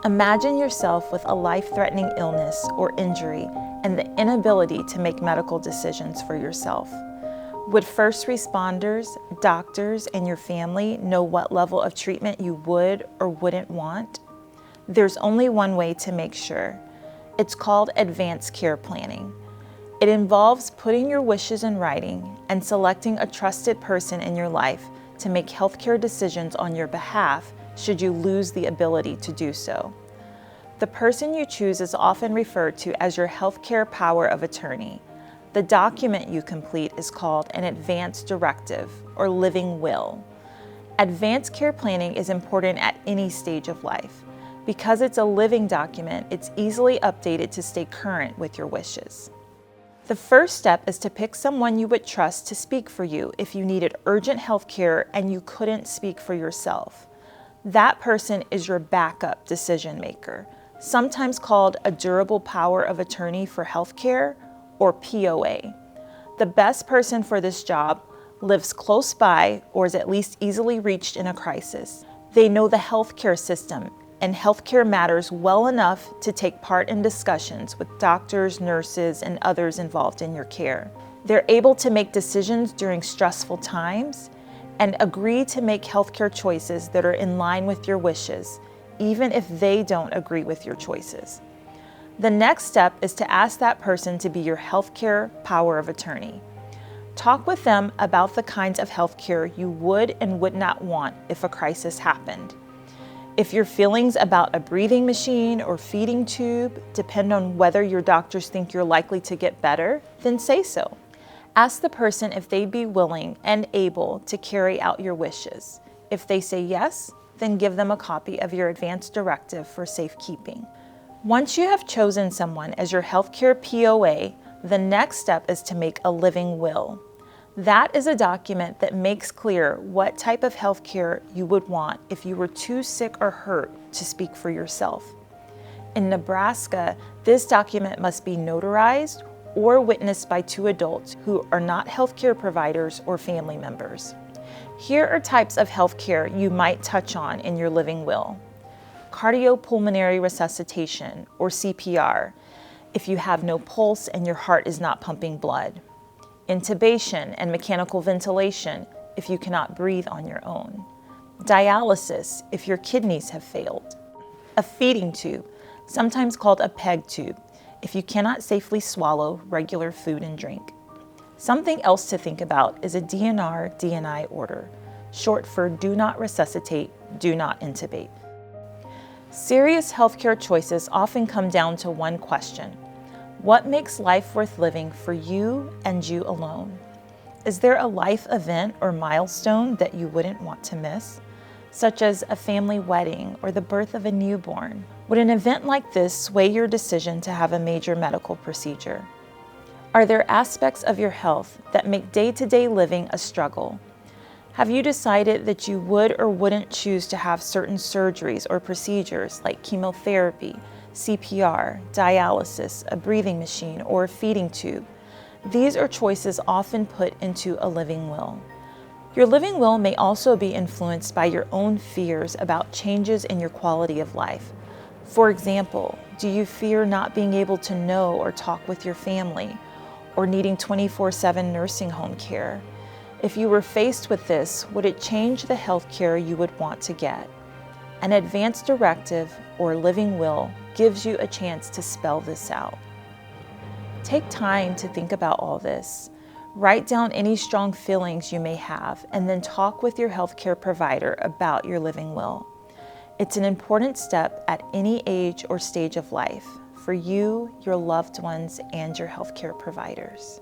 Imagine yourself with a life-threatening illness or injury and the inability to make medical decisions for yourself. Would first responders, doctors, and your family know what level of treatment you would or wouldn't want? There's only one way to make sure. It's called advanced care planning. It involves putting your wishes in writing and selecting a trusted person in your life to make healthcare decisions on your behalf should you lose the ability to do so. The person you choose is often referred to as your healthcare power of attorney. The document you complete is called an Advance Directive or living will. Advanced care planning is important at any stage of life. Because it's a living document, it's easily updated to stay current with your wishes. The first step is to pick someone you would trust to speak for you if you needed urgent health care and you couldn't speak for yourself. That person is your backup decision maker, sometimes called a durable power of attorney for healthcare, or POA. The best person for this job lives close by or is at least easily reached in a crisis. They know the healthcare system and healthcare matters well enough to take part in discussions with doctors, nurses, and others involved in your care. They're able to make decisions during stressful times and agree to make healthcare choices that are in line with your wishes, even if they don't agree with your choices. The next step is to ask that person to be your healthcare power of attorney. Talk with them about the kinds of healthcare you would and would not want if a crisis happened. If your feelings about a breathing machine or feeding tube depend on whether your doctors think you're likely to get better, then say so. Ask the person if they'd be willing and able to carry out your wishes. If they say yes, then give them a copy of your Advance Directive for safekeeping. Once you have chosen someone as your healthcare POA, the next step is to make a living will. That is a document that makes clear what type of healthcare you would want if you were too sick or hurt to speak for yourself. In Nebraska, this document must be notarized or witnessed by two adults who are not healthcare providers or family members. Here are types of healthcare you might touch on in your living will. Cardiopulmonary resuscitation, or CPR, if you have no pulse and your heart is not pumping blood. Intubation and mechanical ventilation, if you cannot breathe on your own. Dialysis, if your kidneys have failed. A feeding tube, sometimes called a PEG tube, if you cannot safely swallow regular food and drink. Something else to think about is a DNR/DNI order, short for Do Not Resuscitate, Do Not Intubate. Serious healthcare choices often come down to one question: what makes life worth living for you and you alone? Is there a life event or milestone that you wouldn't want to miss, such as a family wedding or the birth of a newborn? Would an event like this sway your decision to have a major medical procedure? Are there aspects of your health that make day-to-day living a struggle? Have you decided that you would or wouldn't choose to have certain surgeries or procedures like chemotherapy, CPR, dialysis, a breathing machine, or a feeding tube? These are choices often put into a living will. Your living will may also be influenced by your own fears about changes in your quality of life. For example, do you fear not being able to know or talk with your family, or needing 24/7 nursing home care? If you were faced with this, would it change the health care you would want to get? An Advance Directive or living will gives you a chance to spell this out. Take time to think about all this. Write down any strong feelings you may have, and then talk with your healthcare provider about your living will. It's an important step at any age or stage of life for you, your loved ones, and your healthcare providers.